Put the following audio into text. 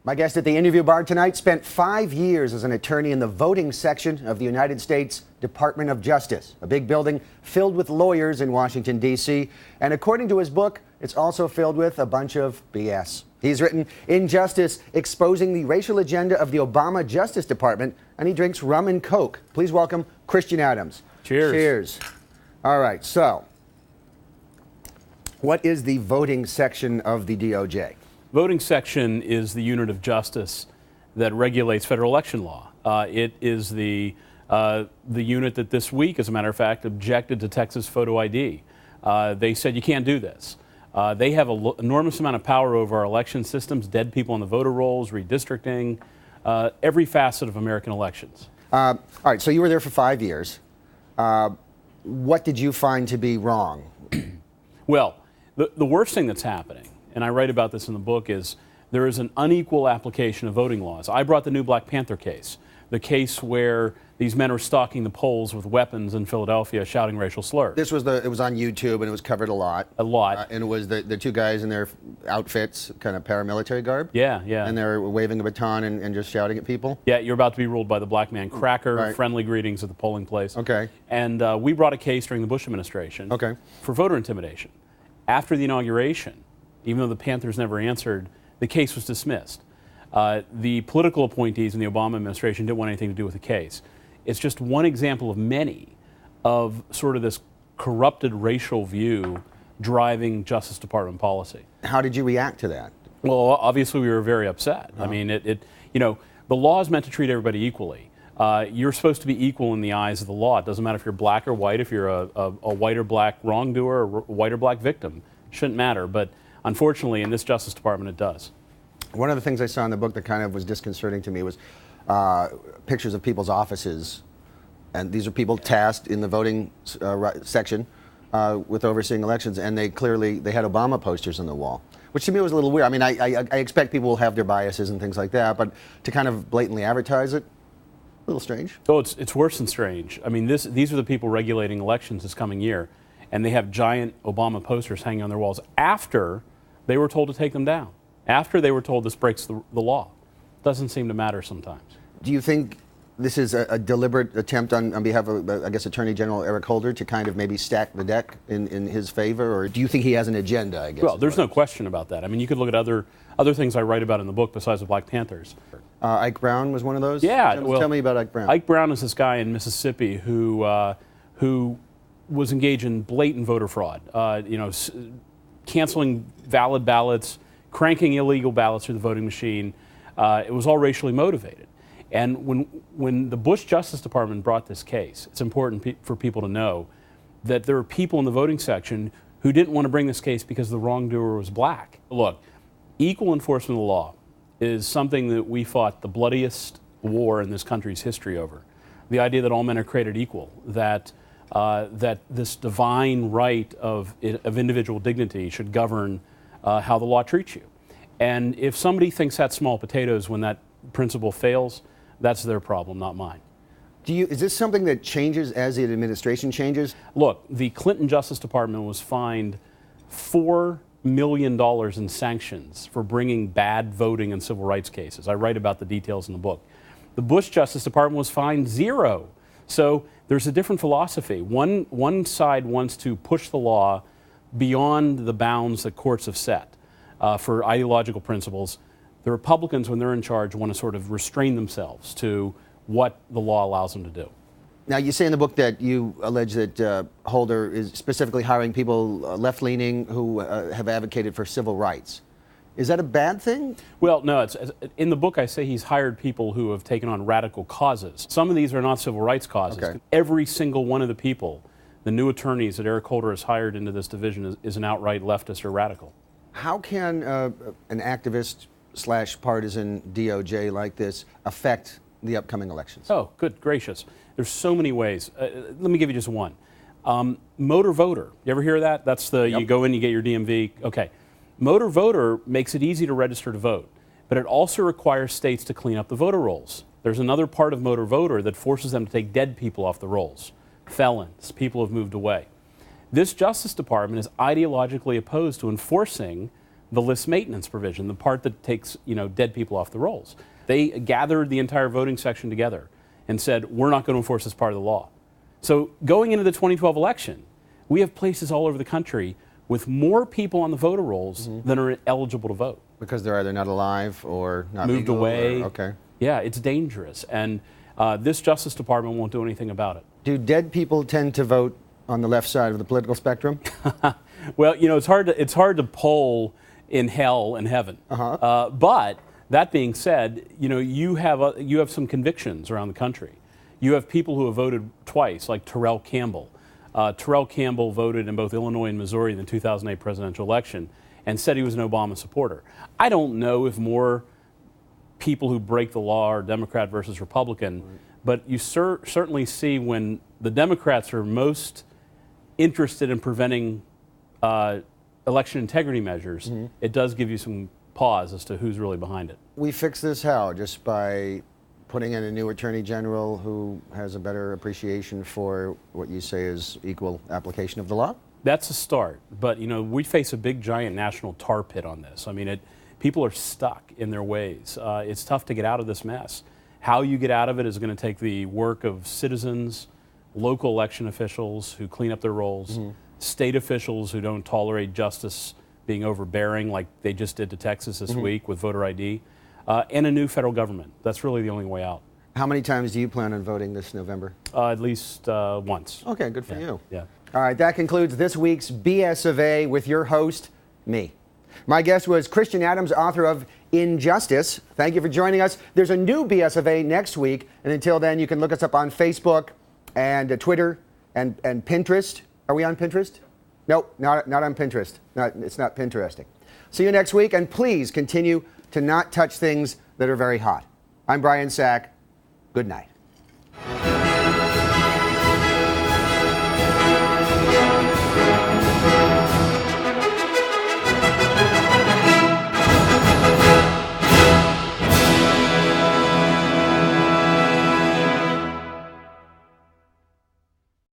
My guest at the interview bar tonight spent 5 years as an attorney in the voting section of the United States Department of Justice, a big building filled with lawyers in Washington, D.C. And according to his book, it's also filled with a bunch of BS. He's written Injustice, Exposing the Racial Agenda of the Obama Justice Department, and he drinks rum and Coke. Please welcome Christian Adams. Cheers. Cheers. All right, so what is the voting section of the DOJ? Voting section is the unit of justice that regulates federal election law. It is the unit that this week, as a matter of fact, objected to Texas photo ID. They said you can't do this. They have an enormous amount of power over our election systems, dead people on the voter rolls, redistricting, every facet of American elections. All right, so you were there for 5 years. What did you find to be wrong? Well, the worst thing that's happening, and I write about this in the book, is there is an unequal application of voting laws. I brought the new Black Panther case, the case where these men were stalking the polls with weapons in Philadelphia, shouting racial slurs. This was it was on YouTube and it was covered a lot. A lot. And it was the two guys in their outfits, kind of paramilitary garb. Yeah, yeah. And they were waving a baton and just shouting at people. Yeah, you're about to be ruled by the black man cracker, Right. friendly greetings at the polling place. Okay. And we brought a case during the Bush administration for voter intimidation. After the inauguration, even though the Panthers never answered, the case was dismissed. The political appointees in the Obama administration didn't want anything to do with the case. It's just one example of many of sort of this corrupted racial view driving Justice Department policy. How did you react to that? Well, obviously we were very upset. I mean, the law is meant to treat everybody equally. You're supposed to be equal in the eyes of the law. It doesn't matter if you're black or white, if you're a white or black wrongdoer or a white or black victim. It shouldn't matter, but unfortunately in this Justice Department it does. One of the things I saw in the book that kind of was disconcerting to me was pictures of people's offices. And these are people tasked in the voting section with overseeing elections, and they had Obama posters on the wall, which to me was a little weird. I mean, I expect people will have their biases and things like that, but to kind of blatantly advertise it, a little strange. Oh, it's worse than strange. I mean, these are the people regulating elections this coming year, and they have giant Obama posters hanging on their walls after they were told to take them down, after they were told this breaks the law. Doesn't seem to matter sometimes. Do you think this is a deliberate attempt on behalf of, I guess, Attorney General Eric Holder to kind of maybe stack the deck in his favor, or do you think he has an agenda, I guess? Well, there's no question about that. I mean, you could look at other things I write about in the book besides the Black Panthers. Ike Brown was one of those? Yeah. Tell me about Ike Brown. Ike Brown is this guy in Mississippi who was engaged in blatant voter fraud, canceling valid ballots, cranking illegal ballots through the voting machine. It was all racially motivated. And when the Bush Justice Department brought this case, it's important for people to know that there are people in the voting section who didn't want to bring this case because the wrongdoer was black. Look, equal enforcement of the law is something that we fought the bloodiest war in this country's history over. The idea that all men are created equal, that this divine right of individual dignity should govern how the law treats you. And if somebody thinks that's small potatoes when that principle fails, that's their problem, not mine. Is this something that changes as the administration changes? Look, the Clinton Justice Department was fined $4 million in sanctions for bringing bad voting and civil rights cases. I write about the details in the book. The Bush Justice Department was fined $0. So there's a different philosophy. One side wants to push the law beyond the bounds that courts have set for ideological principles. The Republicans, when they're in charge, want to sort of restrain themselves to what the law allows them to do. Now, you say in the book that you allege that Holder is specifically hiring people left-leaning who have advocated for civil rights. Is that a bad thing? Well, no. In the book, I say he's hired people who have taken on radical causes. Some of these are not civil rights causes. Okay. Every single one of the people, the new attorneys that Eric Holder has hired into this division, is an outright leftist or radical. How can an activist/partisan DOJ like this affect the upcoming elections? Oh, good gracious. There's so many ways. Let me give you just one. Motor voter. You ever hear of that? That's you go in, you get your DMV. Okay. Motor voter makes it easy to register to vote, but it also requires states to clean up the voter rolls. There's another part of motor voter that forces them to take dead people off the rolls. Felons, people who have moved away. This Justice Department is ideologically opposed to enforcing the list maintenance provision, the part that takes dead people off the rolls. They gathered the entire voting section together and said, we're not going to enforce this part of the law. So going into the 2012 election, we have places all over the country with more people on the voter rolls than are eligible to vote. Because they're either not alive or not moved legal, away. Okay. Yeah, it's dangerous. And this Justice Department won't do anything about it. Do dead people tend to vote on the left side of the political spectrum? Well, it's hard to poll in hell and heaven. But that being said, you have some convictions around the country. You have people who have voted twice, like Terrell Campbell. Terrell Campbell voted in both Illinois and Missouri in the 2008 presidential election and said he was an Obama supporter. I don't know if more people who break the law are Democrat versus Republican, but you certainly see when the Democrats are most interested in preventing election integrity measures, it does give you some pause as to who's really behind it. We fix this how? Just by putting in a new attorney general who has a better appreciation for what you say is equal application of the law? That's a start, but we face a big, giant national tar pit on this. I mean, people are stuck in their ways. It's tough to get out of this mess. How you get out of it is going to take the work of citizens, local election officials who clean up their rolls, state officials who don't tolerate justice being overbearing like they just did to Texas this week with voter ID, and a new federal government. That's really the only way out. How many times do you plan on voting this November? At least once. Okay, good for you. Yeah. All right, that concludes this week's BS of A with your host, me. My guest was Christian Adams, author of Injustice. Thank you for joining us. There's a new BS of A next week, and until then, you can look us up on Facebook and Twitter and Pinterest. Are we on Pinterest? Nope, not on Pinterest. It's not Pinteresting. See you next week, and please continue to not touch things that are very hot. I'm Brian Sack. Good night.